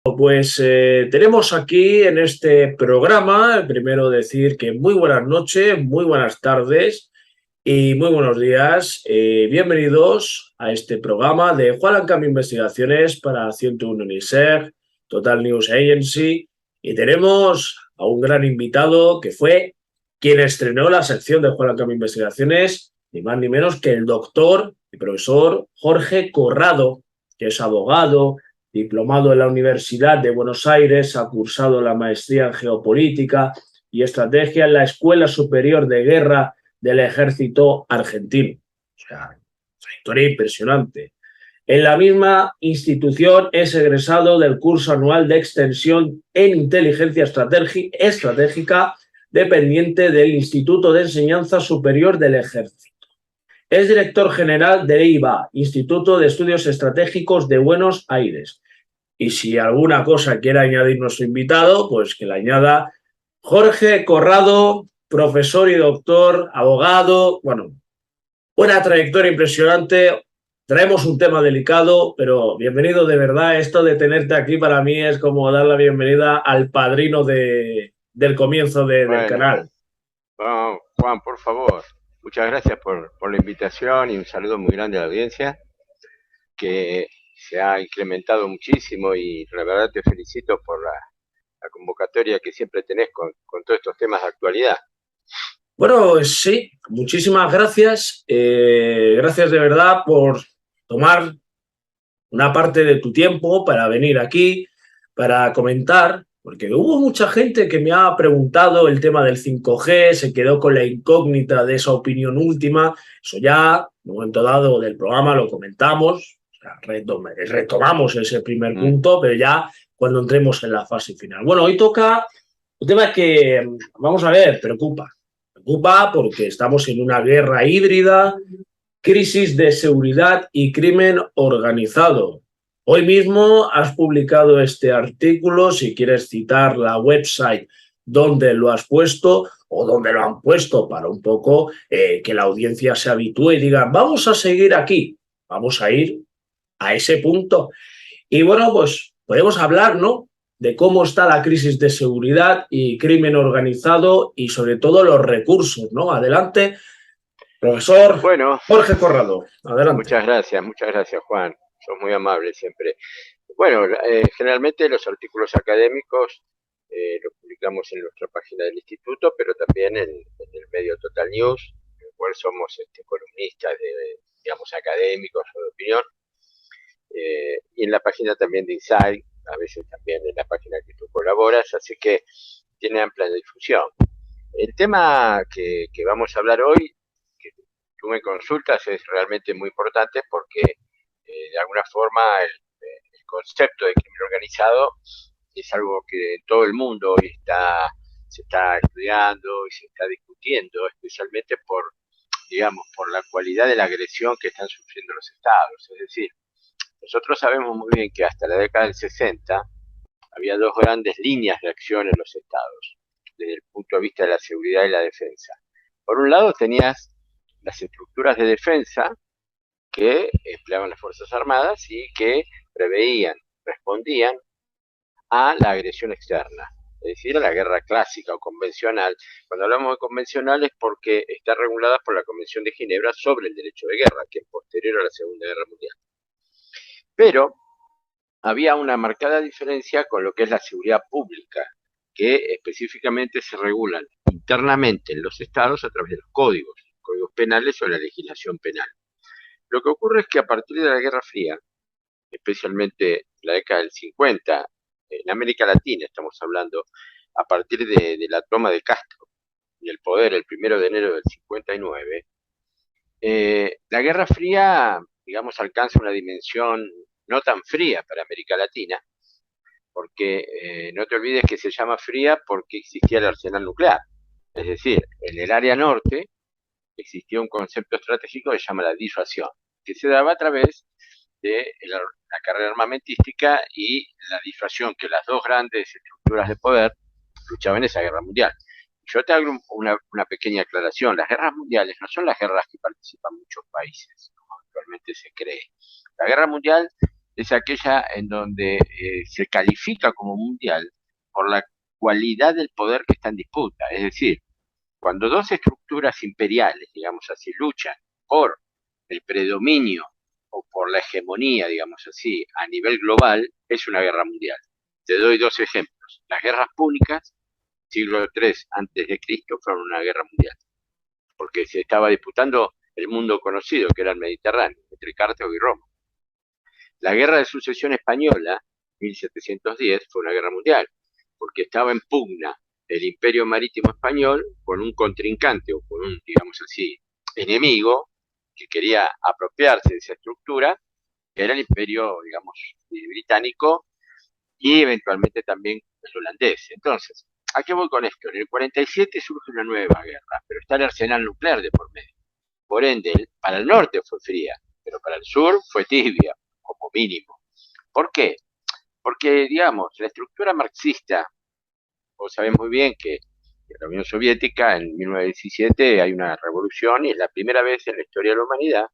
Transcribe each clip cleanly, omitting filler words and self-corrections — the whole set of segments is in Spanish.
Pues tenemos aquí en este programa, primero decir que muy buenas noches, muy buenas tardes y muy buenos días. Bienvenidos a este programa de Juan Ancami Investigaciones para 101 UNICEF, Total News Agency. Y tenemos a un gran invitado que fue quien estrenó la sección de Juan Ancami Investigaciones, ni más ni menos que el doctor y profesor Jorge Corrado, que es abogado, diplomado en la Universidad de Buenos Aires, ha cursado la maestría en geopolítica y estrategia en la Escuela Superior de Guerra del Ejército Argentino. O sea, una historia impresionante. En la misma institución es egresado del curso anual de extensión en inteligencia estratégica dependiente del Instituto de Enseñanza Superior del Ejército. Es director general de IVA, Instituto de Estudios Estratégicos de Buenos Aires. Y si alguna cosa quiere añadir nuestro invitado, pues que le añada Jorge Corrado, profesor y doctor, abogado. Bueno, buena trayectoria impresionante. Traemos un tema delicado, pero bienvenido de verdad. Esto de tenerte aquí para mí es como dar la bienvenida al padrino del comienzo del Bueno, canal. no, Juan, por favor, muchas gracias por la invitación y un saludo muy grande a la audiencia, que se ha incrementado muchísimo y la verdad te felicito por la convocatoria que siempre tenés con todos estos temas de actualidad. Bueno, sí, muchísimas gracias. Gracias de verdad por tomar una parte de tu tiempo para venir aquí, para comentar, porque hubo mucha gente que me ha preguntado el tema del 5G, se quedó con la incógnita de esa opinión última. Eso ya, en un momento dado del programa lo comentamos, o sea, retomamos ese primer Mm. punto, pero ya cuando entremos en la fase final. Bueno, hoy toca un tema que, vamos a ver, preocupa. Preocupa porque estamos en una guerra híbrida, crisis de seguridad y crimen organizado. Hoy mismo has publicado este artículo, si quieres citar la website donde lo has puesto o donde lo han puesto para un poco que la audiencia se habitúe y diga, vamos a seguir aquí, vamos a ir a ese punto. Y bueno, pues podemos hablar, ¿no? De cómo está la crisis de seguridad y crimen organizado y sobre todo los recursos, ¿no? Adelante, profesor Bueno, Jorge Corrado, adelante. muchas gracias, Juan. Sos muy amable siempre. Bueno, generalmente los artículos académicos los publicamos en nuestra página del instituto, pero también en el medio Total News, en el cual somos columnistas digamos, académicos o de opinión, y en la página también de Insight, a veces también en la página que tú colaboras, así que tiene amplia difusión. El tema que vamos a hablar hoy, que tú me consultas, es realmente muy importante porque de alguna forma el concepto de crimen organizado es algo que en todo el mundo hoy se está estudiando y se está discutiendo, especialmente digamos, por la cualidad de la agresión que están sufriendo los estados. Es decir, nosotros sabemos muy bien que hasta la década del 60 había dos grandes líneas de acción en los estados, desde el punto de vista de la seguridad y la defensa. Por un lado tenías las estructuras de defensa que empleaban las Fuerzas Armadas y que preveían, respondían a la agresión externa, es decir, a la guerra clásica o convencional. Cuando hablamos de convencional es porque está regulada por la Convención de Ginebra sobre el derecho de guerra, que es posterior a la Segunda Guerra Mundial. Pero había una marcada diferencia con lo que es la seguridad pública, que específicamente se regulan internamente en los estados a través de los códigos penales o la legislación penal. Lo que ocurre es que a partir de la Guerra Fría, especialmente la década del 50, en América Latina estamos hablando, a partir de la toma de Castro y el poder el 1 de enero del 59, la Guerra Fría, digamos, alcanza una dimensión no tan fría para América Latina, porque no te olvides que se llama fría porque existía el arsenal nuclear. Es decir, en el área norte existía un concepto estratégico que se llama la disuasión, que se daba a través de la carrera armamentística y la disuasión que las dos grandes estructuras de poder luchaban en esa guerra mundial. Yo te hago una pequeña aclaración. Las guerras mundiales no son las guerras que participan muchos países, como actualmente se cree. La guerra mundial es aquella en donde se califica como mundial por la cualidad del poder que está en disputa. Es decir, cuando dos estructuras imperiales, digamos así, luchan por el predominio o por la hegemonía, digamos así, a nivel global, es una guerra mundial. Te doy dos ejemplos. Las guerras púnicas, siglo III antes de Cristo, fueron una guerra mundial, porque se estaba disputando el mundo conocido, que era el Mediterráneo, entre Cartago y Roma. La guerra de sucesión española, 1710, fue una guerra mundial, porque estaba en pugna el imperio marítimo español con un contrincante o con un, digamos así, enemigo que quería apropiarse de esa estructura, que era el imperio, digamos, británico y eventualmente también el holandés. Entonces, ¿a qué voy con esto? En el 47 surge una nueva guerra, pero está el arsenal nuclear de por medio. Por ende, para el norte fue fría, pero para el sur fue tibia, como mínimo. ¿Por qué? Porque, digamos, la estructura marxista, vos sabés muy bien que en la Unión Soviética en 1917 hay una revolución y es la primera vez en la historia de la humanidad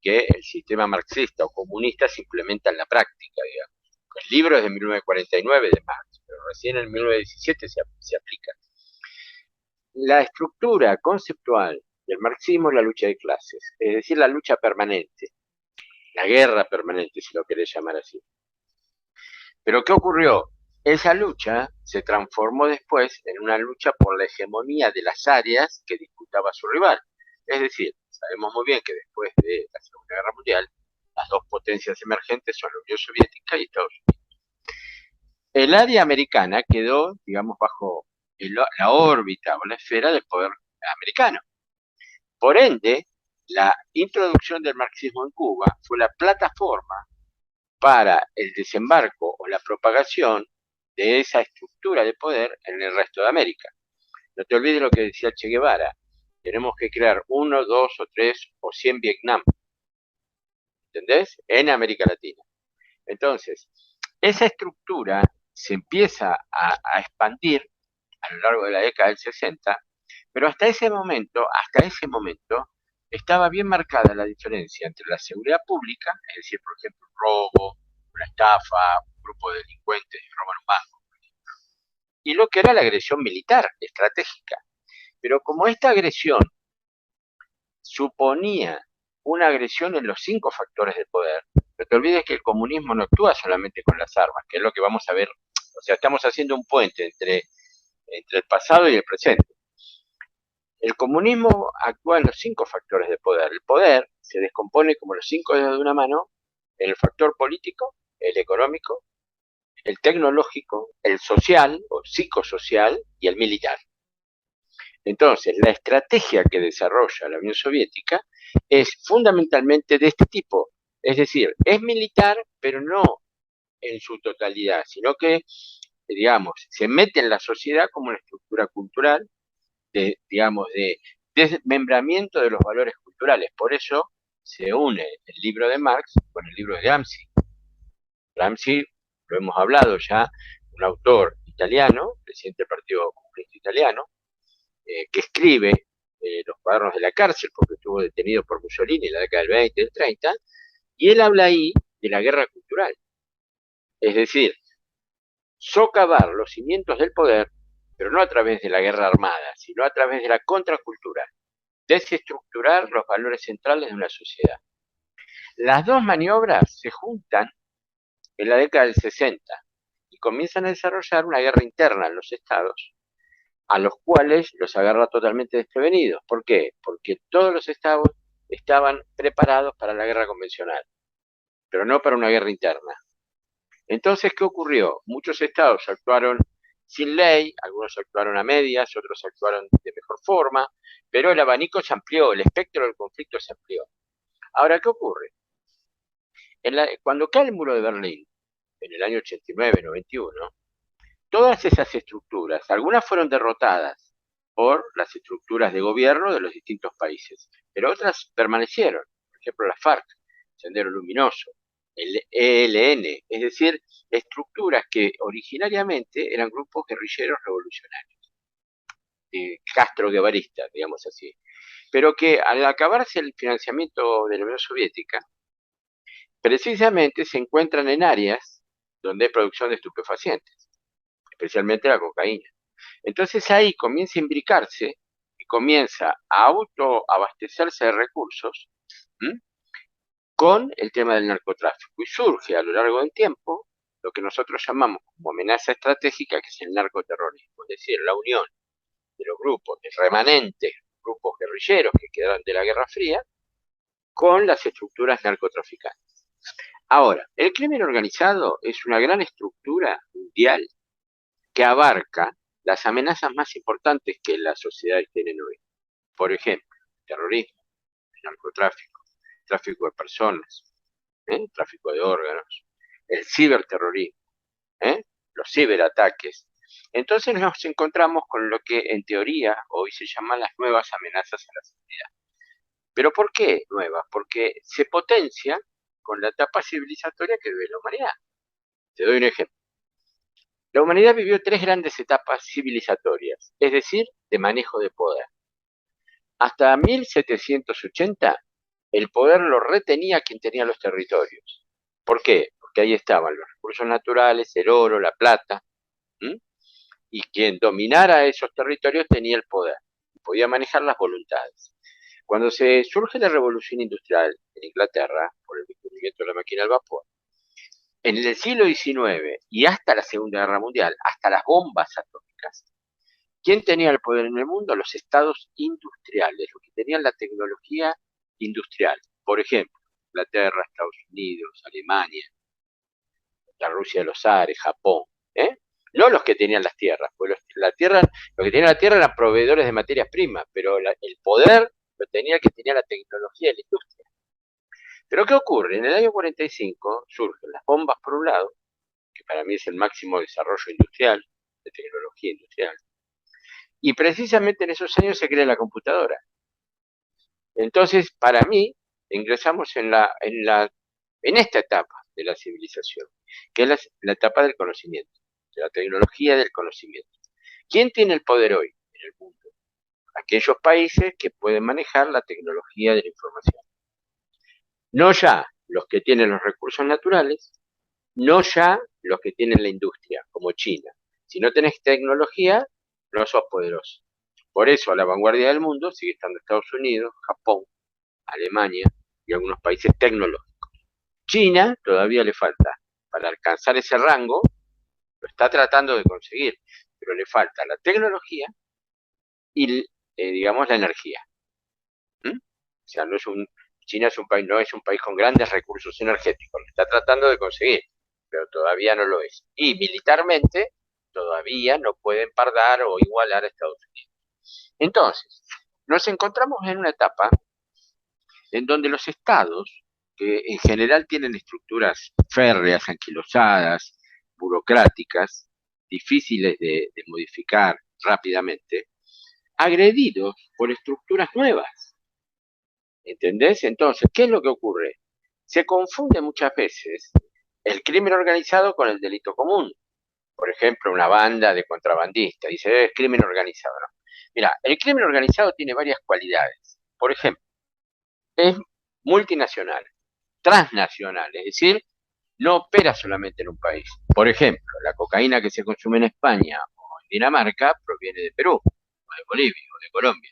que el sistema marxista o comunista se implementa en la práctica, digamos. El libro es de 1949 de Marx, pero recién en 1917 se aplica. La estructura conceptual del marxismo es la lucha de clases, es decir, la lucha permanente, la guerra permanente, si lo querés llamar así. Pero ¿qué ocurrió? Esa lucha se transformó después en una lucha por la hegemonía de las áreas que disputaba su rival. Es decir, sabemos muy bien que después de la Segunda Guerra Mundial, las dos potencias emergentes son la Unión Soviética y Estados Unidos. El área americana quedó, digamos, bajo la órbita o la esfera del poder americano. Por ende, la introducción del marxismo en Cuba fue la plataforma para el desembarco o la propagación de esa estructura de poder en el resto de América. No te olvides lo que decía Che Guevara, tenemos que crear uno, dos o tres o 100 Vietnam, ¿entendés? En América Latina. Entonces, esa estructura se empieza a expandir a lo largo de la década del 60, pero hasta ese momento, estaba bien marcada la diferencia entre la seguridad pública, es decir, por ejemplo, un robo, una estafa, un grupo de delincuentes que roban un banco, y lo que era la agresión militar, estratégica. Pero como esta agresión suponía una agresión en los 5 factores del poder, no te olvides que el comunismo no actúa solamente con las armas, que es lo que vamos a ver, o sea, estamos haciendo un puente entre el pasado y el presente. El comunismo actúa en los 5 factores de poder. El poder se descompone como los 5 dedos de una mano en el factor político, el económico, el tecnológico, el social o psicosocial y el militar. Entonces, la estrategia que desarrolla la Unión Soviética es fundamentalmente de este tipo. Es decir, es militar, pero no en su totalidad, sino que, digamos, se mete en la sociedad como una estructura cultural digamos, de desmembramiento de los valores culturales. Por eso se une el libro de Marx con el libro de Gramsci. Gramsci, lo hemos hablado ya, un autor italiano, presidente del Partido Comunista Italiano, que escribe los cuadernos de la cárcel porque estuvo detenido por Mussolini en la década del 20 y del 30, y él habla ahí de la guerra cultural. Es decir, socavar los cimientos del poder, pero no a través de la guerra armada, sino a través de la contracultura, desestructurar los valores centrales de una sociedad. Las dos maniobras se juntan en la década del 60 y comienzan a desarrollar una guerra interna en los estados, a los cuales los agarra totalmente desprevenidos. ¿Por qué? Porque todos los estados estaban preparados para la guerra convencional, pero no para una guerra interna. Entonces, ¿qué ocurrió? Muchos estados actuaron sin ley, algunos actuaron a medias, otros actuaron de mejor forma, pero el abanico se amplió, el espectro del conflicto se amplió. Ahora, ¿qué ocurre? Cuando cae el muro de Berlín, en el año 89-91, todas esas estructuras, algunas fueron derrotadas por las estructuras de gobierno de los distintos países, pero otras permanecieron. Por ejemplo, la FARC, Sendero Luminoso, el ELN, es decir, estructuras que originariamente eran grupos guerrilleros revolucionarios, Castro guevaristas, digamos así, pero que al acabarse el financiamiento de la Unión Soviética, precisamente se encuentran en áreas donde hay producción de estupefacientes, especialmente la cocaína. Entonces ahí comienza a imbricarse y comienza a autoabastecerse de recursos, ¿m?, con el tema del narcotráfico. Y surge a lo largo del tiempo lo que nosotros llamamos como amenaza estratégica, que es el narcoterrorismo, es decir, la unión de los grupos, de remanentes, grupos guerrilleros que quedaron de la Guerra Fría, con las estructuras narcotraficantes. Ahora, el crimen organizado es una gran estructura mundial que abarca las amenazas más importantes que las sociedades tienen hoy. Por ejemplo, terrorismo, narcotráfico, tráfico de personas, tráfico de órganos, el ciberterrorismo, los ciberataques. Entonces nos encontramos con lo que en teoría hoy se llaman las nuevas amenazas a la seguridad. ¿Pero por qué nuevas? Porque se potencia con la etapa civilizatoria que vive la humanidad. Te doy un ejemplo. La humanidad vivió tres grandes etapas civilizatorias, es decir, de manejo de poder. Hasta 1780, el poder lo retenía quien tenía los territorios. ¿Por qué? Porque ahí estaban los recursos naturales, el oro, la plata, y quien dominara esos territorios tenía el poder, podía manejar las voluntades. Cuando se surge la revolución industrial en Inglaterra, por el descubrimiento de la máquina al vapor, en el siglo XIX y hasta la Segunda Guerra Mundial, hasta las bombas atómicas, ¿quién tenía el poder en el mundo? Los estados industriales, los que tenían la tecnología industrial. Por ejemplo, Inglaterra, Estados Unidos, Alemania, la Rusia de los Zares, Japón, no los que tenían las tierras, pues los que tenían la tierra eran proveedores de materias primas, pero el poder lo tenía el que tenía la tecnología y la industria. Pero ¿qué ocurre? En el año 45 surgen las bombas por un lado, que para mí es el máximo desarrollo industrial, de tecnología industrial, y precisamente en esos años se crea la computadora. Entonces, para mí, ingresamos en esta etapa de la civilización, que es la etapa del conocimiento, de la tecnología del conocimiento. ¿Quién tiene el poder hoy en el mundo? Aquellos países que pueden manejar la tecnología de la información. No ya los que tienen los recursos naturales, no ya los que tienen la industria, como China. Si no tenés tecnología, no sos poderoso. Por eso a la vanguardia del mundo sigue estando Estados Unidos, Japón, Alemania y algunos países tecnológicos. China todavía le falta. Para alcanzar ese rango, lo está tratando de conseguir, pero le falta la tecnología y, digamos, la energía. O sea, China no es un país con grandes recursos energéticos, lo está tratando de conseguir, pero todavía no lo es. Y militarmente todavía no puede empardar o igualar a Estados Unidos. Entonces, nos encontramos en una etapa en donde los estados, que en general tienen estructuras férreas, anquilosadas, burocráticas, difíciles de modificar rápidamente, agredidos por estructuras nuevas. ¿Entendés? Entonces, ¿qué es lo que ocurre? Se confunde muchas veces el crimen organizado con el delito común. Por ejemplo, una banda de contrabandistas dice, es crimen organizado. ¿No? Mira, el crimen organizado tiene varias cualidades. Por ejemplo, es multinacional, transnacional, es decir, no opera solamente en un país. Por ejemplo, la cocaína que se consume en España o en Dinamarca proviene de Perú, o de Bolivia, o de Colombia.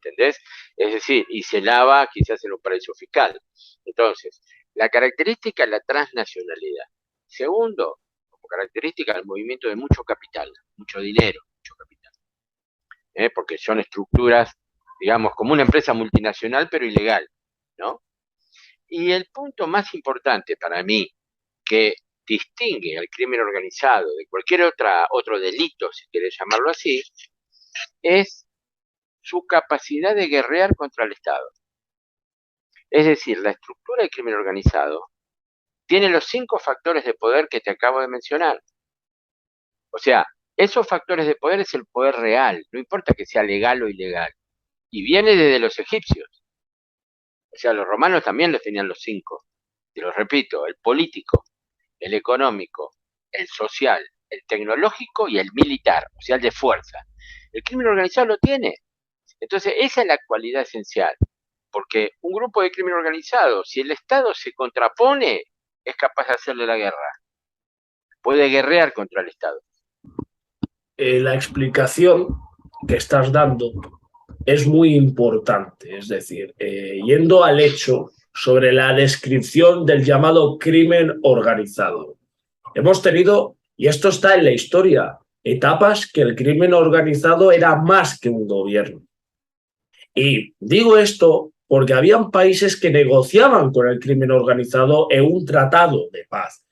¿Entendés? Es decir, y se lava quizás en un paraíso fiscal. Entonces, la característica es la transnacionalidad. Segundo, como característica el movimiento de mucho capital, mucho dinero, mucho capital. Porque son estructuras, digamos, como una empresa multinacional, pero ilegal, ¿no? Y el punto más importante para mí, que distingue al crimen organizado de cualquier otro delito, si quieres llamarlo así, es su capacidad de guerrear contra el Estado. Es decir, la estructura del crimen organizado tiene los 5 factores de poder que te acabo de mencionar. O sea, esos factores de poder es el poder real, no importa que sea legal o ilegal. Y viene desde los egipcios. O sea, los romanos también los tenían los 5. Te lo repito, el político, el económico, el social, el tecnológico y el militar, o sea, el de fuerza. El crimen organizado lo tiene. Entonces, esa es la cualidad esencial. Porque un grupo de crimen organizado, si el Estado se contrapone, es capaz de hacerle la guerra. Puede guerrear contra el Estado. La explicación que estás dando es muy importante, es decir, yendo al hecho sobre la descripción del llamado crimen organizado. Hemos tenido, y esto está en la historia, etapas que el crimen organizado era más que un gobierno. Y digo esto porque habían países que negociaban con el crimen organizado en un tratado de paz.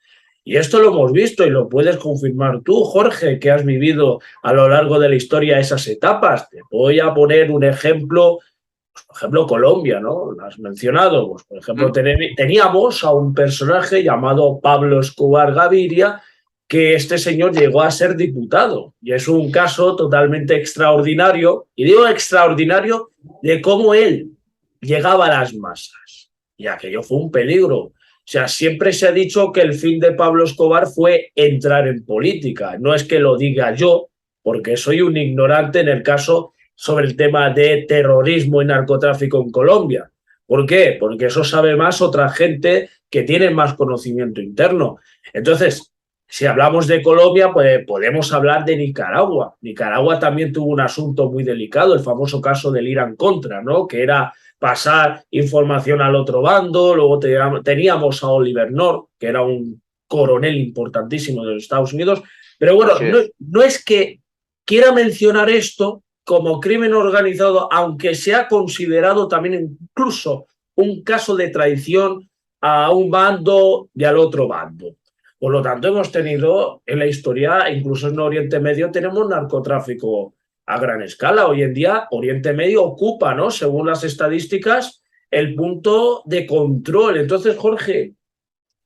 Y esto lo hemos visto y lo puedes confirmar tú, Jorge, que has vivido a lo largo de la historia esas etapas. Te voy a poner un ejemplo, pues, por ejemplo, Colombia, ¿no? Lo has mencionado. Pues, por ejemplo, teníamos a un personaje llamado Pablo Escobar Gaviria, que este señor llegó a ser diputado. Y es un caso totalmente extraordinario, y digo extraordinario, de cómo él llegaba a las masas. Y aquello fue un peligro. O sea, siempre se ha dicho que el fin de Pablo Escobar fue entrar en política. No es que lo diga yo, porque soy un ignorante en el caso sobre el tema de terrorismo y narcotráfico en Colombia. ¿Por qué? Porque eso sabe más otra gente que tiene más conocimiento interno. Entonces, si hablamos de Colombia, pues podemos hablar de Nicaragua. Nicaragua también tuvo un asunto muy delicado, el famoso caso del Irán Contra, ¿no? Que era pasar información al otro bando. Luego teníamos a Oliver North, que era un coronel importantísimo de los Estados Unidos. Pero bueno, no es que quiera mencionar esto como crimen organizado, aunque se ha considerado también incluso un caso de traición a un bando y al otro bando. Por lo tanto, hemos tenido en la historia, incluso en Oriente Medio, tenemos narcotráfico a gran escala. Hoy en día, Oriente Medio ocupa, ¿no? Según las estadísticas, el punto de control. Entonces, Jorge,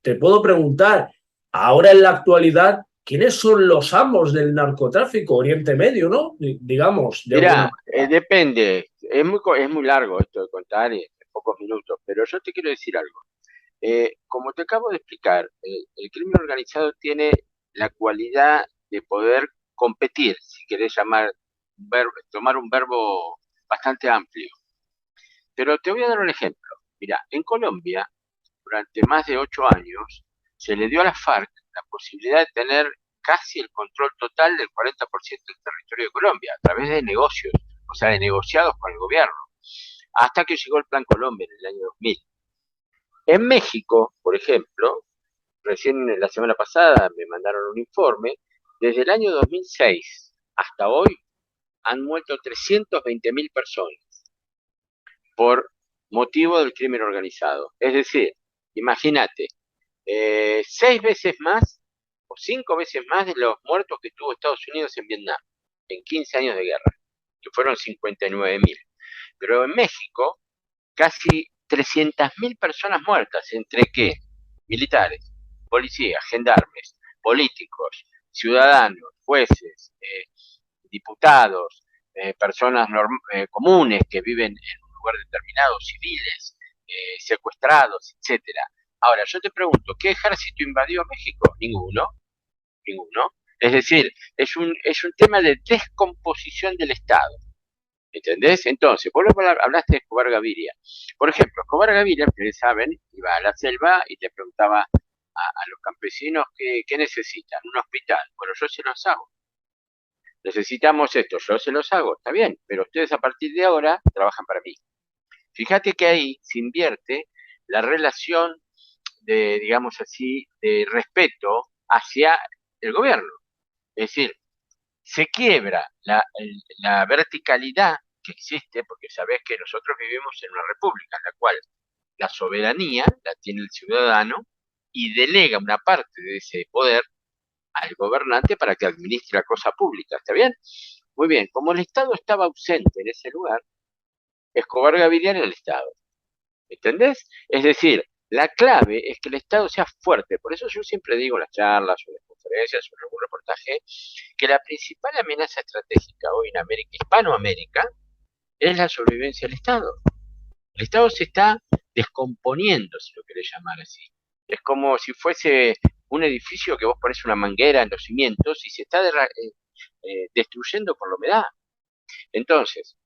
te puedo preguntar, ahora en la actualidad, ¿quiénes son los amos del narcotráfico? Oriente Medio, ¿no? Digamos, de alguna Mira, manera. depende. Es muy largo esto de contar en pocos minutos, pero yo te quiero decir algo. Como te acabo de explicar, el crimen organizado tiene la cualidad de poder competir, si querés llamar, tomar un verbo bastante amplio. Pero te voy a dar un ejemplo. Mira, en Colombia, durante más de 8 años, se le dio a la FARC la posibilidad de tener casi el control total del 40% del territorio de Colombia, a través de negocios, o sea, de negociados con el gobierno, hasta que llegó el Plan Colombia en el año 2000. En México, por ejemplo, recién la semana pasada me mandaron un informe, desde el año 2006 hasta hoy han muerto 320.000 personas por motivo del crimen organizado. Es decir, imagínate, 6 veces más o 5 veces más de los muertos que tuvo Estados Unidos en Vietnam en 15 años de guerra, que fueron 59.000. Pero en México, casi 300.000 personas muertas, ¿entre qué? Militares, policías, gendarmes, políticos, ciudadanos, jueces, diputados, personas comunes que viven en un lugar determinado, civiles, secuestrados, etcétera. Ahora, yo te pregunto, ¿qué ejército invadió México? Ninguno, ninguno. Es decir, es un tema de descomposición del Estado. ¿Entendés? Entonces, vos hablaste de Escobar Gaviria. Por ejemplo, Escobar Gaviria, ustedes saben, iba a la selva y te preguntaba a los campesinos qué necesitan, un hospital. Bueno, yo se los hago. Necesitamos esto, yo se los hago, está bien, pero ustedes a partir de ahora trabajan para mí. Fíjate que ahí se invierte la relación de, digamos así, de respeto hacia el gobierno. Es decir, se quiebra la verticalidad que existe, porque sabés que nosotros vivimos en una república en la cual la soberanía la tiene el ciudadano y delega una parte de ese poder al gobernante para que administre la cosa pública, ¿está bien? Muy bien, como el Estado estaba ausente en ese lugar, Escobar Gaviria era el Estado, ¿entendés? Es decir, la clave es que el Estado sea fuerte, por eso yo siempre digo en las charlas o en las conferencias o en algún reportaje, que la principal amenaza estratégica hoy en América, Hispanoamérica, es la sobrevivencia del Estado. El Estado se está descomponiendo, si lo querés llamar así. Es como si fuese un edificio que vos pones una manguera en los cimientos y se está destruyendo por la humedad. Entonces,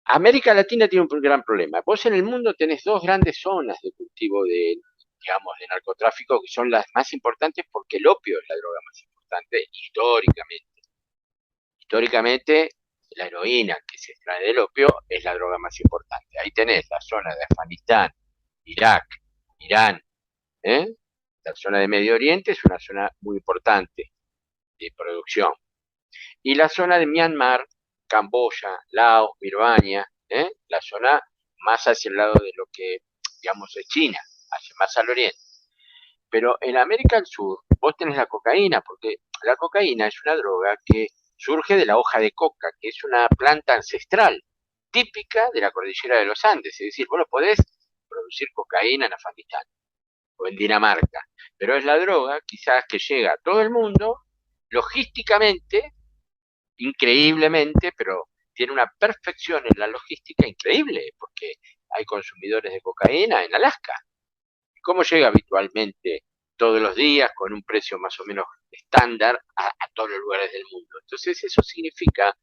América Latina tiene un gran problema. Vos en el mundo tenés dos grandes zonas de cultivo de, digamos, de narcotráfico que son las más importantes porque el opio es la droga más importante históricamente. Históricamente, la heroína que se extrae del opio es la droga más importante. Ahí tenés la zona de Afganistán, Irak, Irán, ¿eh? La zona de Medio Oriente es una zona muy importante de producción. Y la zona de Myanmar, Camboya, Laos, Birmania, la zona más hacia el lado de lo que, digamos, es China, hacia más al oriente. Pero en América del Sur vos tenés la cocaína, porque la cocaína es una droga que surge de la hoja de coca, que es una planta ancestral, típica de la cordillera de los Andes. Es decir, vos no podés producir cocaína en Afganistán o en Dinamarca, pero es la droga quizás que llega a todo el mundo logísticamente, increíblemente, pero tiene una perfección en la logística increíble, porque hay consumidores de cocaína en Alaska. ¿Cómo llega habitualmente todos los días con un precio más o menos estándar a todos los lugares del mundo? Entonces eso significa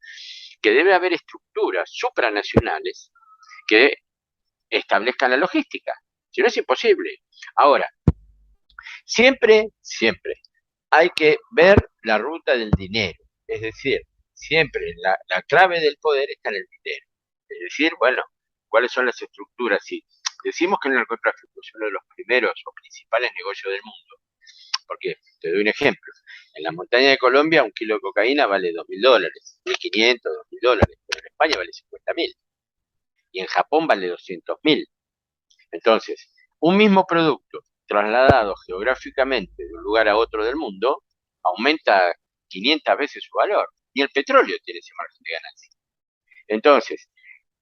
que debe haber estructuras supranacionales que establezcan la logística. Si no es imposible. Ahora, siempre hay que ver la ruta del dinero. Es decir, siempre la clave del poder está en el dinero. Es decir, bueno, ¿cuáles son las estructuras? Si decimos que el narcotráfico es uno de los primeros o principales negocios del mundo, porque te doy un ejemplo. En la montaña de Colombia un kilo de cocaína vale $2.000, 1.500, $2.000, pero en España vale 50.000 y en Japón vale 200.000. Entonces, un mismo producto trasladado geográficamente de un lugar a otro del mundo aumenta 500 veces su valor y el petróleo tiene ese margen de ganancia. Entonces,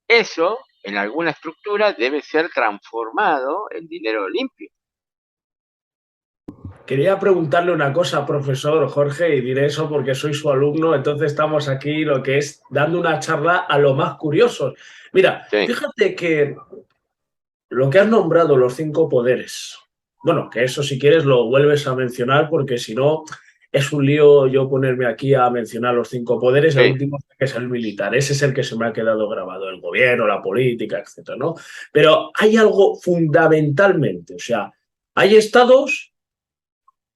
eso en alguna estructura debe ser transformado en dinero limpio. Quería preguntarle una cosa, profesor Jorge, y diré eso porque soy su alumno, entonces estamos aquí lo que es dando una charla a lo más curioso. Mira, Sí. fíjate que lo que has nombrado, los 5 poderes, bueno, que eso si quieres lo vuelves a mencionar porque si no es un lío yo ponerme aquí a mencionar los 5 poderes, el último es el militar, ese es el que se me ha quedado grabado, el gobierno, la política, etcétera, ¿no? Pero hay algo fundamentalmente, o sea, hay estados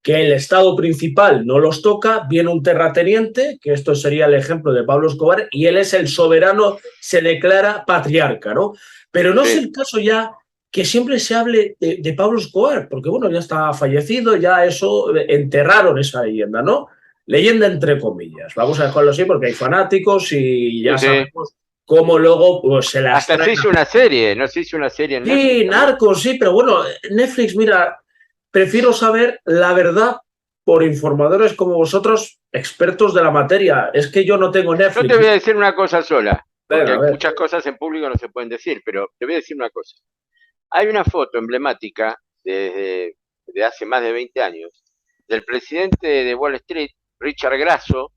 que el Estado principal no los toca, viene un terrateniente, que esto sería el ejemplo de Pablo Escobar, y él es el soberano, se declara patriarca, ¿no? Pero no es el caso ya que siempre se hable de Pablo Escobar, porque bueno, ya está fallecido, ya eso, enterraron esa leyenda, ¿no? Leyenda entre comillas, vamos a dejarlo así porque hay fanáticos y ya sabemos cómo luego pues, se las hasta traen. Se hizo una serie, ¿no se hizo una serie en Netflix? Sí, Narcos, sí, pero bueno, Netflix, mira, prefiero saber la verdad por informadores como vosotros, expertos de la materia. Es que yo no tengo Netflix. Yo te voy a decir una cosa sola, porque muchas cosas en público no se pueden decir, pero te voy a decir una cosa. Hay una foto emblemática de hace más de 20 años del presidente de Wall Street, Richard Grasso,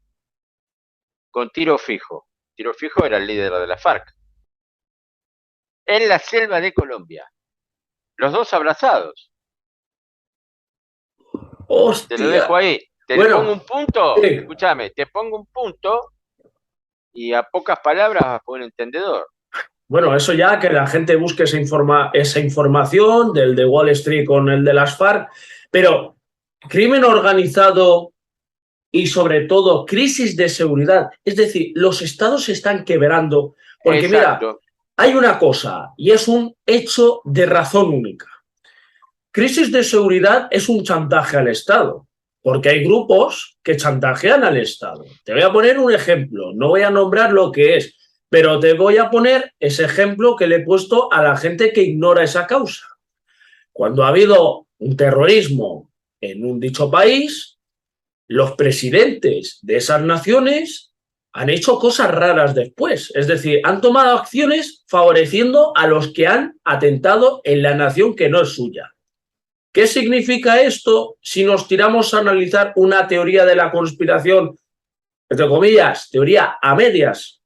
con Tiro Fijo. Tiro Fijo era el líder de la FARC. En la selva de Colombia. Los dos abrazados. ¡Hostia! Te lo dejo ahí. Te pongo un punto. Sí. Escúchame, te pongo un punto y a pocas palabras vas a poner entendedor. Bueno, eso ya que la gente busque esa información del de Wall Street con el de las FARC, pero crimen organizado y sobre todo crisis de seguridad, es decir, los estados se están quebrando, porque exacto. Mira, hay una cosa y es un hecho de razón única. Crisis de seguridad es un chantaje al Estado, porque hay grupos que chantajean al Estado. Te voy a poner un ejemplo, no voy a nombrar lo que es, pero te voy a poner ese ejemplo que le he puesto a la gente que ignora esa causa. Cuando ha habido un terrorismo en un dicho país, los presidentes de esas naciones han hecho cosas raras después. Es decir, han tomado acciones favoreciendo a los que han atentado en la nación que no es suya. ¿Qué significa esto si nos tiramos a analizar una teoría de la conspiración, entre comillas, teoría a medias,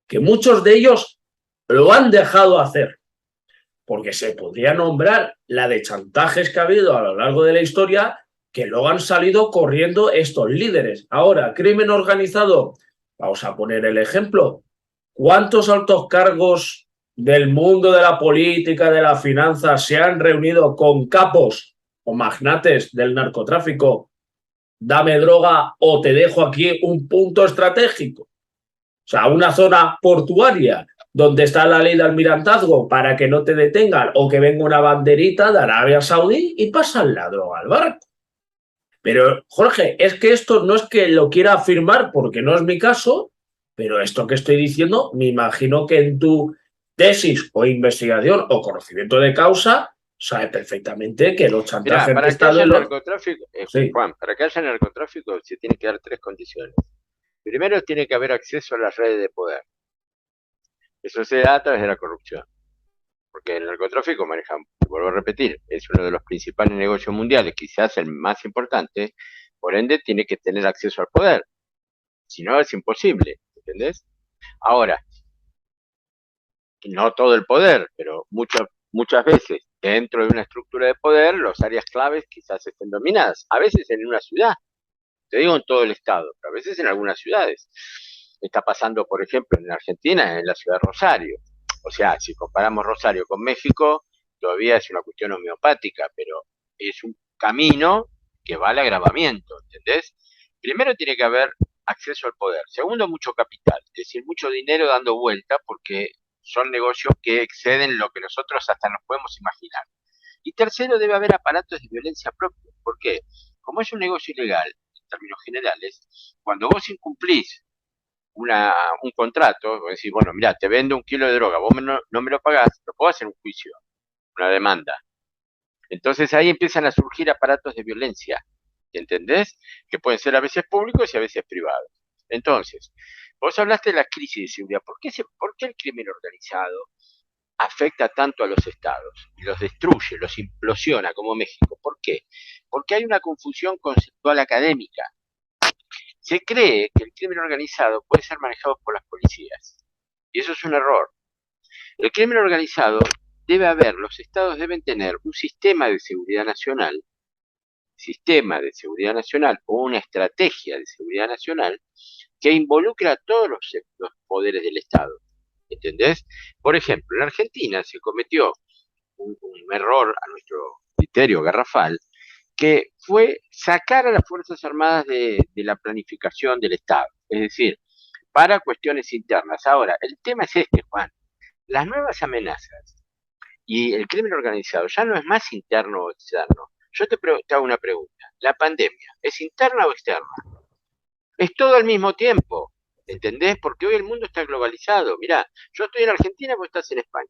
que muchos de ellos lo han dejado hacer? Porque se podría nombrar la de chantajes que ha habido a lo largo de la historia que luego han salido corriendo estos líderes. Ahora, crimen organizado, vamos a poner el ejemplo, ¿Cuántos altos cargos del mundo de la política, de la finanza, se han reunido con capos o magnates del narcotráfico? Dame droga o te dejo aquí un punto estratégico. O sea, una zona portuaria donde está la ley de almirantazgo para que no te detengan o que venga una banderita de Arabia Saudí y pasan la droga al barco. Pero, Jorge, es que esto no es que lo quiera afirmar porque no es mi caso, pero esto que estoy diciendo, me imagino que en tu tesis o investigación o conocimiento de causa, sabes perfectamente que los Mira, chantajes de para que Estado haya de los... narcotráfico, Sí, Juan, para que haya narcotráfico se tienen que dar tres condiciones. Primero, tiene que haber acceso a las redes de poder. Eso se da a través de la corrupción. Porque el narcotráfico maneja, vuelvo a repetir, es uno de los principales negocios mundiales, quizás el más importante, por ende tiene que tener acceso al poder. Si no, es imposible, ¿entendés? Ahora, no todo el poder, pero muchas veces dentro de una estructura de poder, las áreas claves quizás estén dominadas. A veces en una ciudad, te digo en todo el estado, pero a veces en algunas ciudades. Está pasando, por ejemplo, en Argentina, en la ciudad de Rosario. O sea, si comparamos Rosario con México, todavía es una cuestión homeopática, pero es un camino que va al agravamiento, ¿entendés? Primero tiene que haber acceso al poder. Segundo, mucho capital, es decir, mucho dinero dando vuelta porque son negocios que exceden lo que nosotros hasta nos podemos imaginar. Y tercero, debe haber aparatos de violencia propios. ¿Por qué? Como es un negocio ilegal, en términos generales, cuando vos incumplís un contrato, vos decís, bueno, mira, te vendo 1 kilo de droga, vos no me lo pagás, no puedo hacer un juicio, una demanda. Entonces ahí empiezan a surgir aparatos de violencia, ¿entendés? Que pueden ser a veces públicos y a veces privados. Entonces, vos hablaste de la crisis de seguridad. ¿Por qué el crimen organizado afecta tanto a los estados? Y los destruye, los implosiona, como México. ¿Por qué? Porque hay una confusión conceptual académica. Se cree que el crimen organizado puede ser manejado por las policías. Y eso es un error. El crimen organizado debe haber, los estados deben tener un sistema de seguridad nacional o una estrategia de seguridad nacional que involucre a todos los poderes del Estado. ¿Entendés? Por ejemplo, en Argentina se cometió un error a nuestro criterio garrafal, que fue sacar a las Fuerzas Armadas de la planificación del Estado. Es decir, para cuestiones internas. Ahora, el tema es este, Juan. Las nuevas amenazas y el crimen organizado ya no es más interno o externo. Yo te hago una pregunta. ¿La pandemia es interna o externa? Es todo al mismo tiempo. ¿Entendés? Porque hoy el mundo está globalizado. Mirá, yo estoy en Argentina, vos estás en España.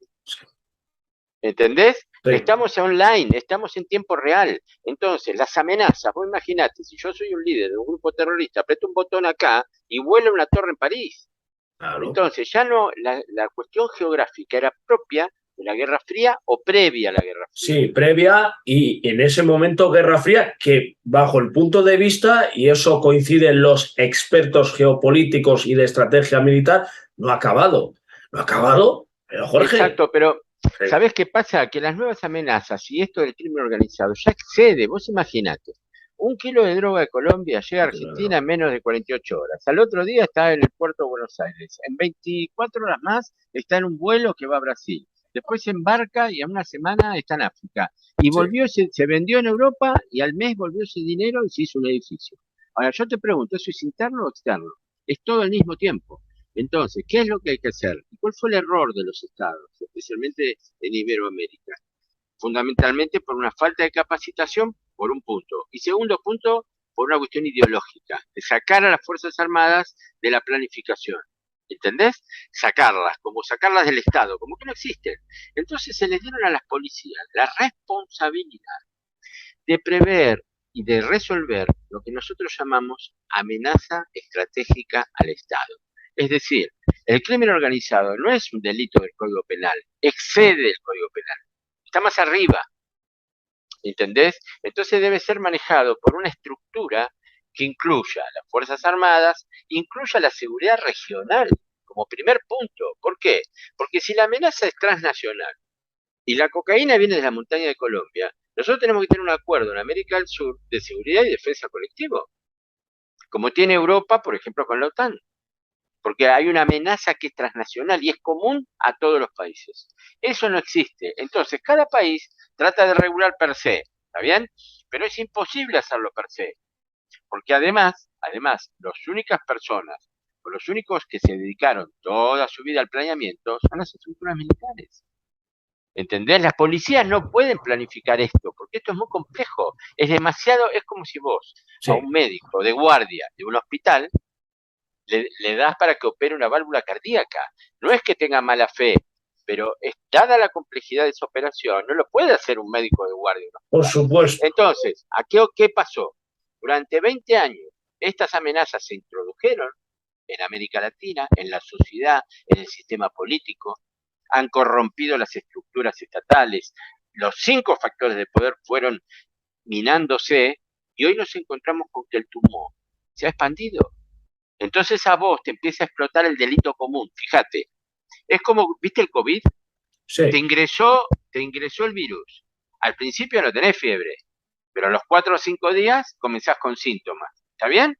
¿Entendés? sí. Estamos online, estamos en tiempo real. Entonces, las amenazas, vos imaginate, si yo soy un líder de un grupo terrorista, aprieto un botón acá y vuela una torre en París. Claro. Entonces, ya no, la cuestión geográfica era propia de la Guerra Fría o previa a la Guerra Fría. Sí, previa y en ese momento Guerra Fría, que bajo el punto de vista, y eso coinciden los expertos geopolíticos y de estrategia militar, no ha acabado. No ha acabado, pero Jorge. Exacto, pero Sí, ¿sabés qué pasa? Que las nuevas amenazas y esto del crimen organizado ya excede, vos imaginate. 1 kilo de droga de Colombia llega a Argentina en menos de 48 horas. Al otro día está en el puerto de Buenos Aires. En 24 horas más está en un vuelo que va a Brasil. Después se embarca y a una semana está en África. Y sí. volvió, se vendió en Europa y al mes volvió ese dinero y se hizo un edificio. Ahora yo te pregunto, ¿eso es interno o externo? Es todo al mismo tiempo. Entonces, ¿qué es lo que hay que hacer? ¿Y cuál fue el error de los estados, especialmente en Iberoamérica? Fundamentalmente por una falta de capacitación, por un punto. Y segundo punto, por una cuestión ideológica, de sacar a las Fuerzas Armadas de la planificación. ¿Entendés? Sacarlas, como sacarlas del Estado, como que no existen. Entonces se les dieron a las policías la responsabilidad de prever y de resolver lo que nosotros llamamos amenaza estratégica al Estado. Es decir, el crimen organizado no es un delito del Código Penal, excede el Código Penal, está más arriba, ¿entendés? Entonces debe ser manejado por una estructura que incluya las Fuerzas Armadas, incluya la seguridad regional como primer punto. ¿Por qué? Porque si la amenaza es transnacional y la cocaína viene de la montaña de Colombia, nosotros tenemos que tener un acuerdo en América del Sur de seguridad y defensa colectivo, como tiene Europa, por ejemplo, con la OTAN. porque hay una amenaza que es transnacional y es común a todos los países. Eso no existe. Entonces, cada país trata de regular per se, ¿está bien? Pero es imposible hacerlo per se, porque además, las únicas personas o los únicos que se dedicaron toda su vida al planeamiento son las estructuras militares. ¿Entendés? Las policías no pueden planificar esto, porque esto es muy complejo. Es demasiado, es como si vos a Sí, un médico de guardia de un hospital le das para que opere una válvula cardíaca. No es que tenga mala fe, pero dada la complejidad de esa operación, no lo puede hacer un médico de guardia de un por hospital. supuesto. Entonces, ¿qué pasó? Durante 20 años, estas amenazas se introdujeron en América Latina, en la sociedad, en el sistema político, han corrompido las estructuras estatales, los 5 factores de poder fueron minándose y hoy nos encontramos con que el tumor se ha expandido. Entonces a vos te empieza a explotar el delito común. Fíjate, es como, ¿viste el COVID? Te Sí, ingresó, te ingresó el virus. Al principio no tenés fiebre, pero a los 4 o 5 días comenzás con síntomas. ¿Está bien?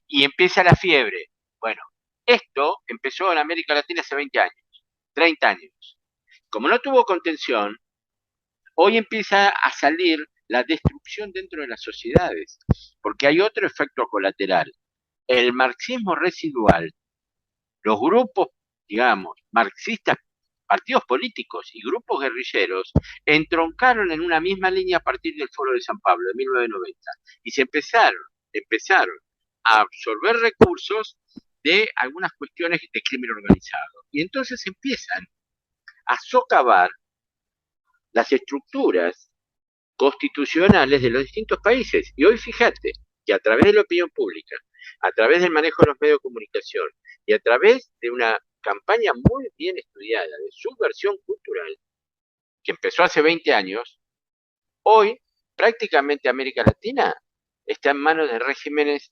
Y empieza la fiebre. Bueno, esto empezó en América Latina hace 20 años, 30 años. Como no tuvo contención, hoy empieza a salir la destrucción dentro de las sociedades, porque hay otro efecto colateral. El marxismo residual, los grupos, digamos, marxistas, partidos políticos y grupos guerrilleros entroncaron en una misma línea a partir del Foro de San Pablo de 1990 y se empezaron a absorber recursos de algunas cuestiones de crimen organizado. Y entonces empiezan a socavar las estructuras constitucionales de los distintos países. Y hoy fíjate que a través de la opinión pública, a través del manejo de los medios de comunicación y a través de una campaña muy bien estudiada de subversión cultural, que empezó hace 20 años, hoy prácticamente América Latina está en manos de regímenes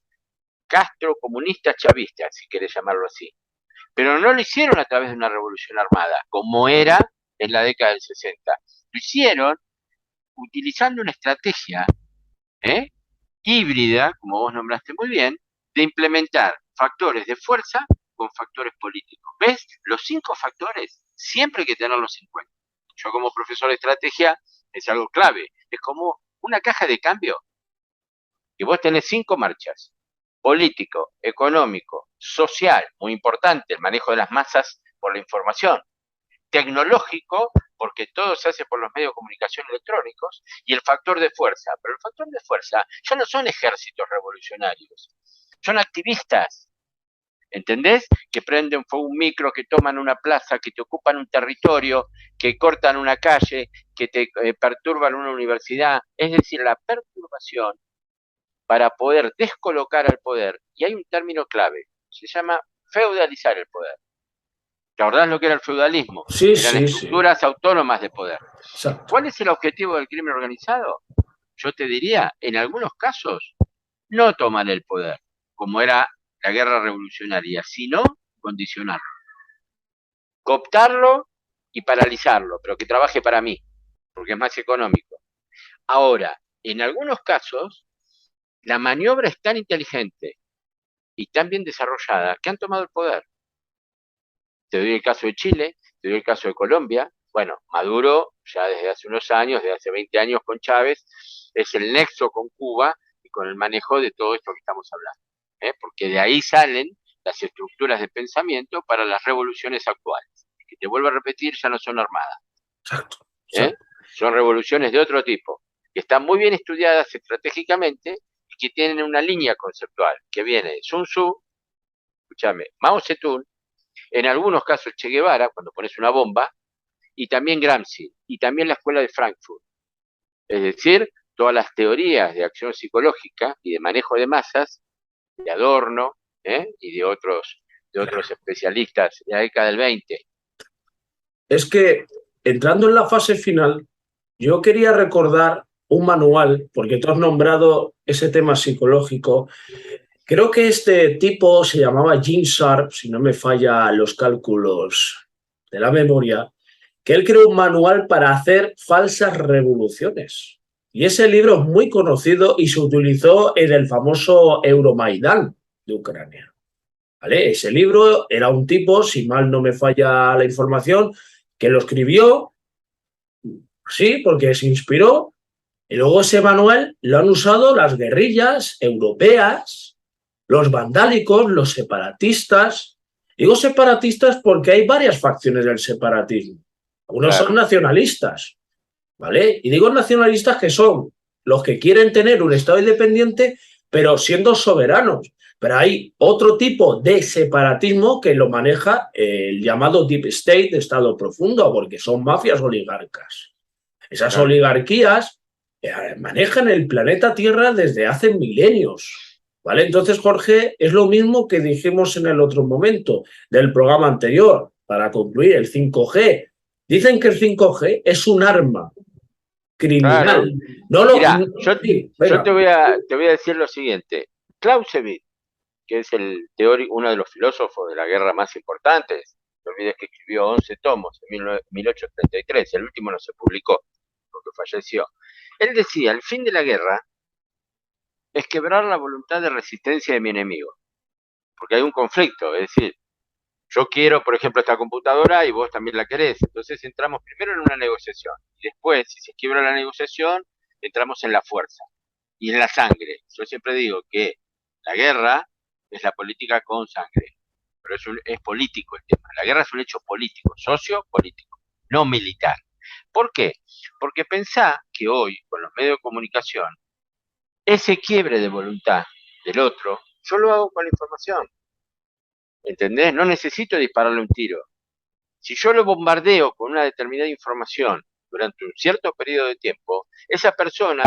castro comunistas chavistas, si querés llamarlo así. Pero no lo hicieron a través de una revolución armada, como era en la década del 60. Lo hicieron utilizando una estrategia ¿eh? híbrida, como vos nombraste muy bien, de implementar factores de fuerza con factores políticos. ¿Ves? Los 5 factores siempre hay que tenerlos en cuenta. Yo como profesor de estrategia es algo clave. Es como una caja de cambio, que vos tenés 5 marchas. Político, económico, social, muy importante, el manejo de las masas por la información. Tecnológico, porque todo se hace por los medios de comunicación electrónicos, y el factor de fuerza. Pero el factor de fuerza ya no son ejércitos revolucionarios, son activistas, ¿entendés? Que prenden fuego un micro, que toman una plaza, que te ocupan un territorio, que cortan una calle, que te perturban una universidad. Es decir, la perturbación para poder descolocar al poder. Y hay un término clave, se llama feudalizar el poder. ¿Te acordás lo que era el feudalismo? sí, Eran sí, sí. estructuras autónomas de poder. Exacto. ¿Cuál es el objetivo del crimen organizado? Yo te diría, en algunos casos, no tomar el poder, como era la guerra revolucionaria, sino condicionarlo, cooptarlo y paralizarlo, pero que trabaje para mí, porque es más económico. Ahora, en algunos casos, la maniobra es tan inteligente y tan bien desarrollada que han tomado el poder. Te doy el caso de Chile, te doy el caso de Colombia. Bueno, Maduro, ya desde hace unos años, desde hace 20 años con Chávez, es el nexo con Cuba y con el manejo de todo esto que estamos hablando. Porque de ahí salen las estructuras de pensamiento para las revoluciones actuales. Que te vuelvo a repetir, ya no son armadas. Exacto. ¿eh? Exacto. Son revoluciones de otro tipo, que están muy bien estudiadas estratégicamente y que tienen una línea conceptual que viene de Sun Tzu, escúchame, Mao Zedong, en algunos casos Che Guevara, cuando pones una bomba, y también Gramsci, y también la escuela de Frankfurt. Es decir, todas las teorías de acción psicológica y de manejo de masas, de Adorno, y de otros especialistas de la década del 20. Es que entrando en la fase final, yo quería recordar un manual, porque tú has nombrado ese tema psicológico. Creo que este tipo se llamaba Gene Sharp, si no me falla los cálculos de la memoria, que él creó un manual para hacer falsas revoluciones. Y ese libro es muy conocido y se utilizó en el famoso Euromaidán de Ucrania. ¿vale? Ese libro era un tipo, si mal no me falla la información, que lo escribió, sí, porque se inspiró, y luego ese manual lo han usado las guerrillas europeas, los vandálicos, los separatistas. Digo separatistas porque hay varias facciones del separatismo. Unos son Claro, nacionalistas, ¿vale? Y digo nacionalistas que son los que quieren tener un Estado independiente, pero siendo soberanos. Pero hay otro tipo de separatismo que lo maneja el llamado Deep State, Estado profundo, porque son mafias oligarcas. Esas claro. oligarquías manejan el planeta Tierra desde hace milenios. ¿Vale? Entonces, Jorge, es lo mismo que dijimos en el otro momento del programa anterior, para concluir, el 5G. Dicen que el 5G es un arma Claro. criminal. No lo. Mira, Sí, yo venga. te voy a decir lo siguiente. Clausewitz, que es el teórico, uno de los filósofos de la guerra más importantes, no olvides que escribió 11 tomos en 1833, el último no se publicó porque falleció. Él decía, el fin de la guerra es quebrar la voluntad de resistencia de mi enemigo, porque hay un conflicto, es decir, yo quiero, por ejemplo, esta computadora y vos también la querés. Entonces entramos primero en una negociación y después, si se quiebra la negociación, entramos en la fuerza y en la sangre. Yo siempre digo que la guerra es la política con sangre, pero es político el tema. La guerra es un hecho político, sociopolítico, no militar. ¿Por qué? Porque pensá que hoy, con los medios de comunicación, ese quiebre de voluntad del otro, yo lo hago con la información. ¿Entendés? No necesito dispararle un tiro. Si yo lo bombardeo con una determinada información durante un cierto periodo de tiempo, esa persona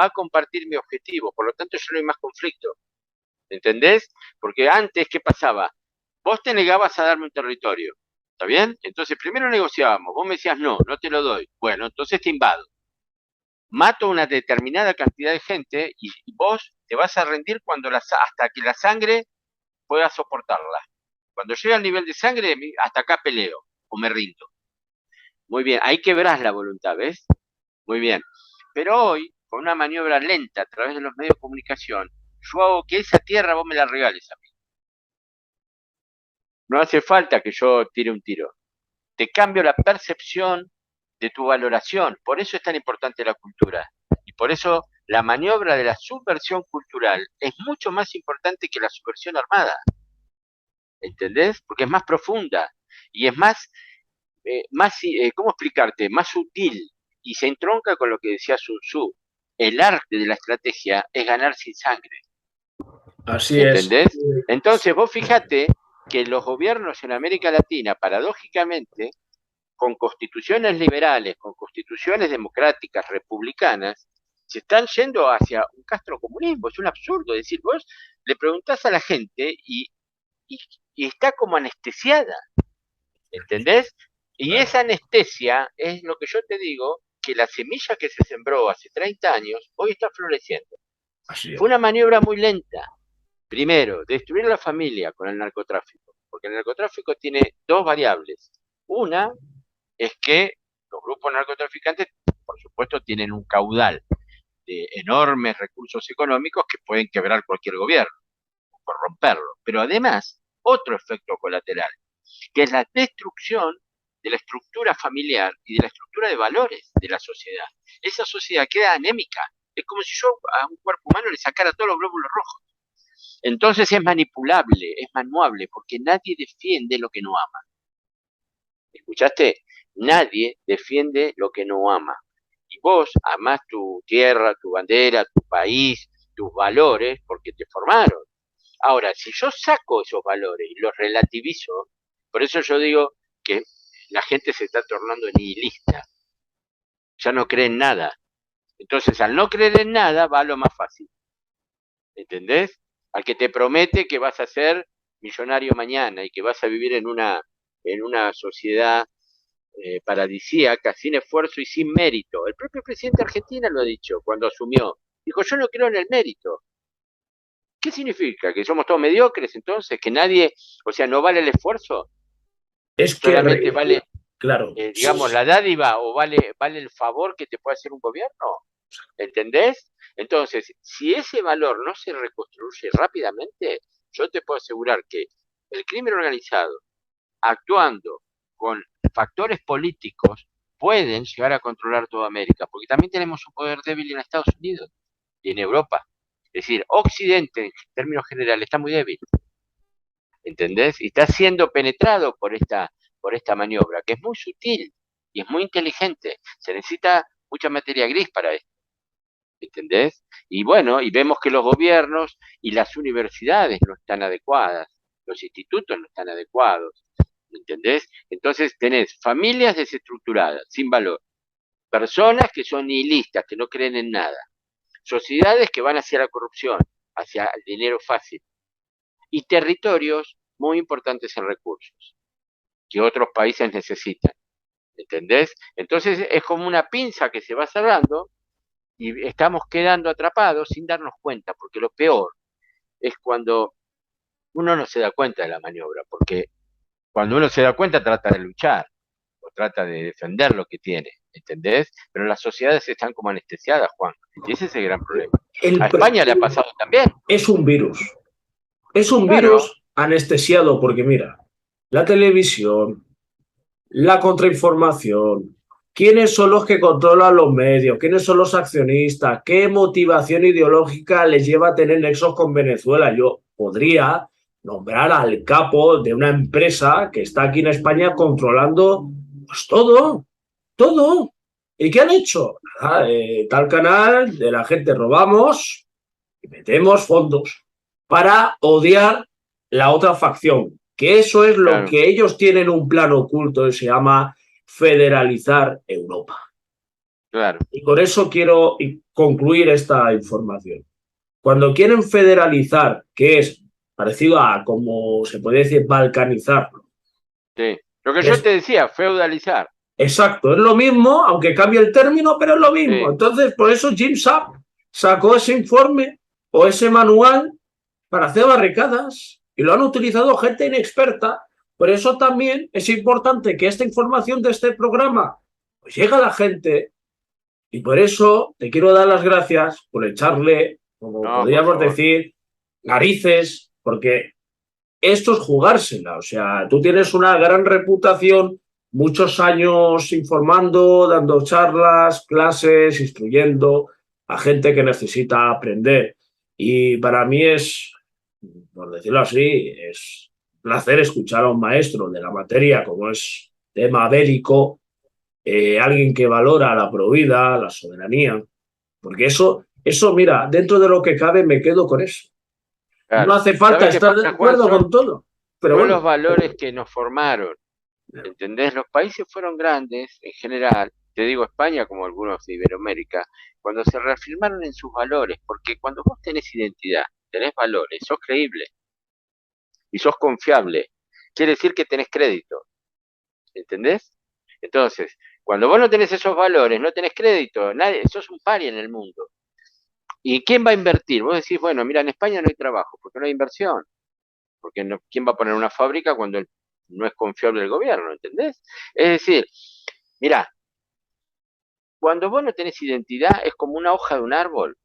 va a compartir mi objetivo, por lo tanto yo no hay más conflicto. ¿Entendés? Porque antes, ¿qué pasaba? Vos te negabas a darme un territorio, ¿está bien? Entonces primero negociábamos, vos me decías no, no te lo doy. Bueno, entonces te invado. Mato una determinada cantidad de gente y vos te vas a rendir hasta que la sangre pueda soportarla. Cuando llega al nivel de sangre, hasta acá peleo o me rindo. Muy bien, ahí quebrás la voluntad, ¿ves? Muy bien. Pero hoy, con una maniobra lenta a través de los medios de comunicación, yo hago que esa tierra vos me la regales a mí. No hace falta que yo tire un tiro. Te cambio la percepción de tu valoración. Por eso es tan importante la cultura. Y por eso la maniobra de la subversión cultural es mucho más importante que la subversión armada. ¿Entendés? Porque es más profunda y es ¿cómo explicarte? Más sutil y se entronca con lo que decía Sun Tzu. El arte de la estrategia es ganar sin sangre, Así es. ¿entendés? Entonces vos fíjate que los gobiernos en América Latina, paradójicamente, con constituciones liberales, con constituciones democráticas, republicanas, se están yendo hacia un castrocomunismo. Es un absurdo. Es decir, vos le preguntás a la gente y, y está como anestesiada. ¿Entendés? Y Claro, esa anestesia es lo que yo te digo, que la semilla que se sembró hace 30 años, hoy está floreciendo. así es. Fue una maniobra muy lenta. Primero, destruir la familia con el narcotráfico, porque el narcotráfico tiene dos variables. Una es que los grupos narcotraficantes, por supuesto, tienen un caudal de enormes recursos económicos que pueden quebrar cualquier gobierno, corromperlo. Pero además, otro efecto colateral, que es la destrucción de la estructura familiar y de la estructura de valores de la sociedad. Esa sociedad queda anémica. Es como si yo a un cuerpo humano le sacara todos los glóbulos rojos. Entonces es manipulable, es manuable, porque nadie defiende lo que no ama. ¿Escuchaste? Nadie defiende lo que no ama. Y vos amás tu tierra, tu bandera, tu país, tus valores, porque te formaron. Ahora, si yo saco esos valores y los relativizo, por eso yo digo que la gente se está tornando nihilista, ya no cree en nada. Entonces, al no creer en nada, va a lo más fácil, ¿entendés? Al que te promete que vas a ser millonario mañana y que vas a vivir en una sociedad paradisíaca, sin esfuerzo y sin mérito. El propio presidente de Argentina lo ha dicho cuando asumió. Dijo, yo no creo en el mérito. ¿Qué significa? ¿Que somos todos mediocres entonces? ¿Que nadie, o sea, no vale el esfuerzo? Es que, ¿Solamente vale, claro, digamos, la dádiva o vale el favor que te puede hacer un gobierno? ¿Entendés? Entonces, si ese valor no se reconstruye rápidamente, yo te puedo asegurar que el crimen organizado, actuando con factores políticos, pueden llegar a controlar toda América, porque también tenemos un poder débil en Estados Unidos y en Europa. Es decir, Occidente, en términos generales, está muy débil, ¿entendés? Y está siendo penetrado por esta maniobra, que es muy sutil y es muy inteligente. Se necesita mucha materia gris para esto, ¿entendés? Y bueno, y vemos que los gobiernos y las universidades no están adecuadas, los institutos no están adecuados, ¿entendés? Entonces tenés familias desestructuradas, sin valor, personas que son nihilistas, que no creen en nada, sociedades que van hacia la corrupción, hacia el dinero fácil, y territorios muy importantes en recursos, que otros países necesitan, ¿entendés? Entonces es como una pinza que se va cerrando y estamos quedando atrapados sin darnos cuenta, porque lo peor es cuando uno no se da cuenta de la maniobra, porque cuando uno se da cuenta trata de luchar o trata de defender lo que tiene, ¿entendés? Pero las sociedades están como anestesiadas, Juan, y ese es el gran problema. A El, España le ha pasado también. es un virus. Es un Claro, virus anestesiado porque mira, la televisión, la contrainformación, quiénes son los que controlan los medios, quiénes son los accionistas, qué motivación ideológica les lleva a tener nexos con Venezuela. Yo podría nombrar al capo de una empresa que está aquí en España controlando pues todo, todo. ¿Y qué han hecho? Nada, tal canal de la gente robamos y metemos fondos para odiar la otra facción, que eso es lo claro, que ellos tienen un plan oculto y se llama federalizar Europa. claro. Y con eso quiero concluir esta información. Cuando quieren federalizar, que es parecido a como se puede decir balcanizarlo, Sí. Lo que yo es te decía, feudalizar. exacto, es lo mismo, aunque cambie el término, pero es lo mismo. Sí, Entonces, por eso Jim Sapp sacó ese informe o ese manual para hacer barricadas y lo han utilizado gente inexperta. Por eso también es importante que esta información de este programa pues, llegue a la gente y por eso te quiero dar las gracias por echarle, como no, por podríamos favor. decir, narices, porque esto es jugársela. O sea, tú tienes una gran reputación, muchos años informando, dando charlas, clases, instruyendo a gente que necesita aprender. Y para mí es, por decirlo así, es un placer escuchar a un maestro de la materia como es tema bélico, alguien que valora la provida, la soberanía, porque eso, mira, dentro de lo que cabe me quedo con eso. No Claro. hace falta ¿Sabes qué estar de pasa, Juan? acuerdo con todo, pero Son los bueno. valores que nos formaron. ¿Entendés? Los países fueron grandes en general, te digo España como algunos de Iberoamérica, cuando se reafirmaron en sus valores, porque cuando vos tenés identidad, tenés valores, sos creíble y sos confiable, quiere decir que tenés crédito, ¿entendés? Entonces, cuando vos no tenés esos valores, no tenés crédito, nadie, sos un pari en el mundo. ¿Y quién va a invertir? Vos decís, bueno, mira, en España no hay trabajo, porque no hay inversión, porque no, ¿quién va a poner una fábrica cuando no es confiable el gobierno? ¿Entendés? Es decir, mira, cuando vos no tenés identidad es como una hoja de un árbol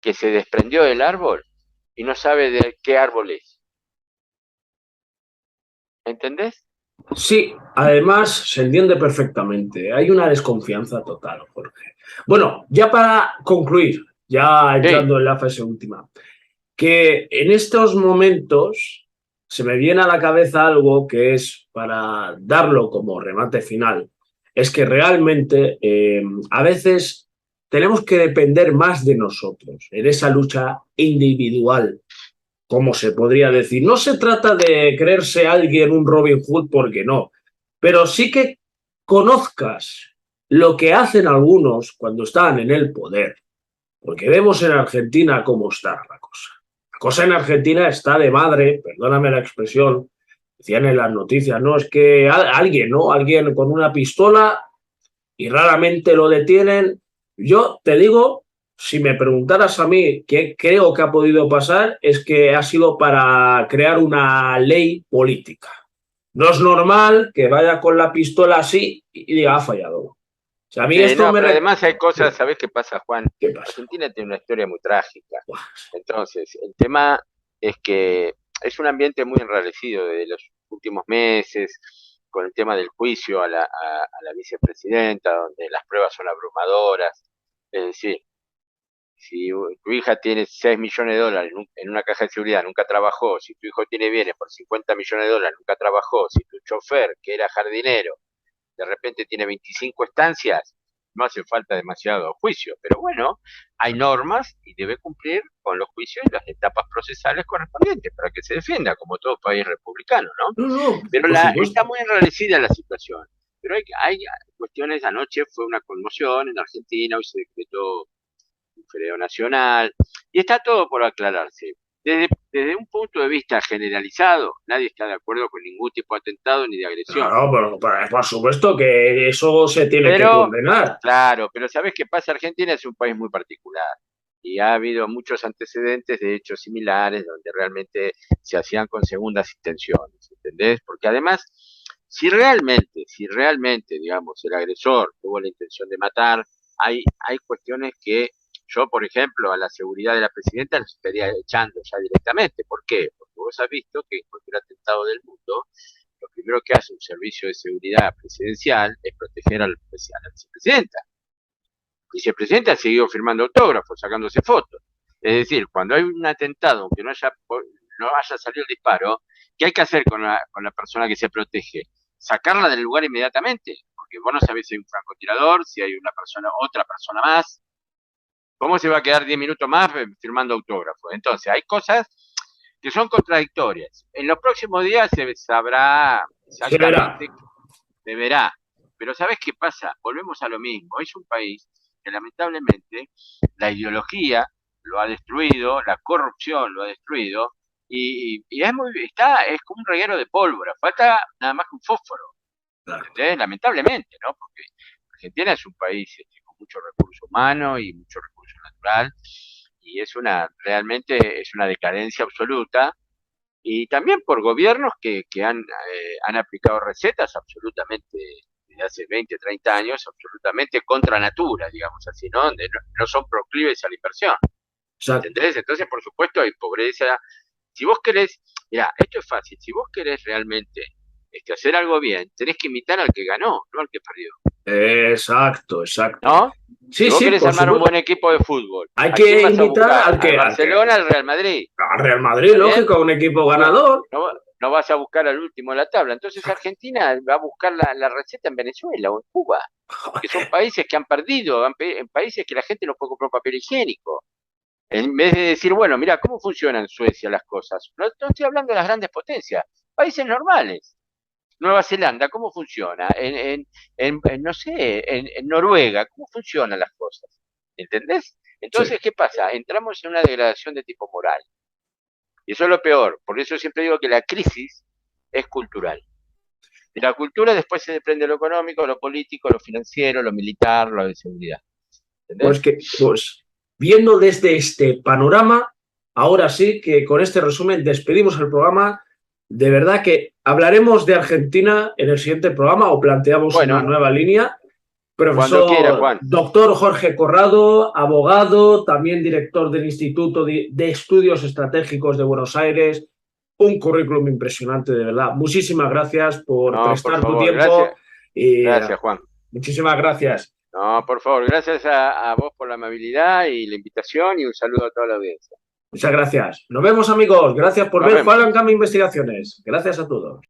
que se desprendió del árbol y no sabe de qué árbol es. ¿Entendés? Sí, además se entiende perfectamente. Hay una desconfianza total, Jorge. Bueno, ya para concluir, ya Sí, entrando en la fase última, que en estos momentos se me viene a la cabeza algo que es para darlo como remate final, es que realmente a veces tenemos que depender más de nosotros en esa lucha individual, como se podría decir. No se trata de creerse alguien un Robin Hood porque no, pero sí que conozcas lo que hacen algunos cuando están en el poder, porque vemos en Argentina cómo está la cosa. La cosa en Argentina está de madre, perdóname la expresión, decían en las noticias, ¿no? Es que alguien, ¿no? Alguien con una pistola y raramente lo detienen. Yo te digo, si me preguntaras a mí qué creo que ha podido pasar, es que ha sido para crear una ley política. No es normal que vaya con la pistola así y diga, ha fallado. O sea, a mí sí, esto no, me... pero además hay cosas, ¿sabés qué pasa, Juan? ¿Qué pasa? Argentina tiene una historia muy trágica. Entonces, el tema es que es un ambiente muy enrarecido desde los últimos meses, con el tema del juicio a la vicepresidenta, donde las pruebas son abrumadoras. Es decir, si tu hija tiene 6 millones de dólares en una caja de seguridad, nunca trabajó, si tu hijo tiene bienes por 50 millones de dólares, nunca trabajó, si tu chofer, que era jardinero, de repente tiene 25 estancias, no hace falta demasiado juicio, pero bueno, hay normas y debe cumplir con los juicios y las etapas procesales correspondientes para que se defienda, como todo país republicano, ¿no? No, no, Pero por está supuesto. muy enrarecida la situación. Pero hay cuestiones, anoche fue una conmoción en Argentina, hoy se decretó un feriado nacional, y está todo por aclararse. Desde un punto de vista generalizado, nadie está de acuerdo con ningún tipo de atentado ni de agresión. Claro, pero por supuesto que eso se tiene que Pero, condenar. claro, pero ¿sabes qué pasa? Argentina es un país muy particular y ha habido muchos antecedentes de hechos similares donde realmente se hacían con segundas intenciones, ¿entendés? Porque además, si realmente, digamos, el agresor tuvo la intención de matar, hay cuestiones que yo, por ejemplo, a la seguridad de la presidenta los estaría echando ya directamente. ¿Por qué? Porque vos has visto que en cualquier atentado del mundo lo primero que hace un servicio de seguridad presidencial es proteger a la vicepresidenta. La vicepresidenta ha seguido firmando autógrafos, sacándose fotos. Es decir, cuando hay un atentado, aunque no haya salido el disparo, ¿qué hay que hacer con la persona que se protege? Sacarla del lugar inmediatamente, porque vos no sabés si hay un francotirador, si hay otra persona más. ¿Cómo se va a quedar 10 minutos más firmando autógrafos? Entonces, hay cosas que son contradictorias. En los próximos días se sabrá Se verá. exactamente, se verá. Pero ¿sabes qué pasa? Volvemos a lo mismo. Es un país que lamentablemente la ideología lo ha destruido, la corrupción lo ha destruido, y es como un reguero de pólvora. Falta nada más que un fósforo. Claro. ¿Entendés? Lamentablemente, ¿no? Porque Argentina es un país con mucho recurso humano y mucho recurso natural, y realmente es una decadencia absoluta, y también por gobiernos que han aplicado recetas absolutamente, desde hace 20, 30 años, absolutamente contra natura, digamos así, ¿no? Donde no son proclives a la inversión, Exacto. ¿entendés? Entonces, por supuesto, hay pobreza. Si vos querés, mira, esto es fácil, si vos querés realmente hacer algo bien, tenés que imitar al que ganó, no al que perdió, Exacto, exacto. ¿no? Si Sí, vos sí, querés por armar un supuesto. buen equipo de fútbol, Hay ¿a quién que vas a imitar buscar? al ¿Al que Barcelona, al Real Madrid? al Real Madrid, ¿Está bien? lógico, un equipo No, ganador. no vas a buscar al último de la tabla. Entonces Argentina va a buscar la receta en Venezuela o en Cuba, que son países que han perdido, en países que la gente no puede comprar papel higiénico. En vez de decir, bueno, mira, ¿cómo funcionan en Suecia las cosas? No estoy hablando de las grandes potencias, países normales. Nueva Zelanda, ¿cómo funciona? No sé, en Noruega, ¿cómo funcionan las cosas? ¿Entendés? Sí. Entonces, ¿qué pasa? Entramos en una degradación de tipo moral. Y eso es lo peor. Por eso siempre digo que la crisis es cultural. De la cultura después se desprende lo económico, lo político, lo financiero, lo militar, lo de seguridad. Pues ¿Entendés? que, pues viendo desde este panorama, ahora sí que con este resumen despedimos el programa. De verdad que hablaremos de Argentina en el siguiente programa o planteamos una Bueno, nueva línea. cuando quiera, Profesor Juan. doctor Jorge Corrado, abogado, también director del Instituto de Estudios Estratégicos de Buenos Aires, un currículum impresionante, de verdad. Muchísimas gracias por No, por prestar tu favor, tiempo gracias. y Gracias, Juan. muchísimas gracias. No, por favor, gracias a vos por la amabilidad y la invitación, y un saludo a toda la audiencia. Muchas gracias. Nos vemos, amigos. Gracias por Nos ver vemos. Juan Cambio Investigaciones. Gracias a todos.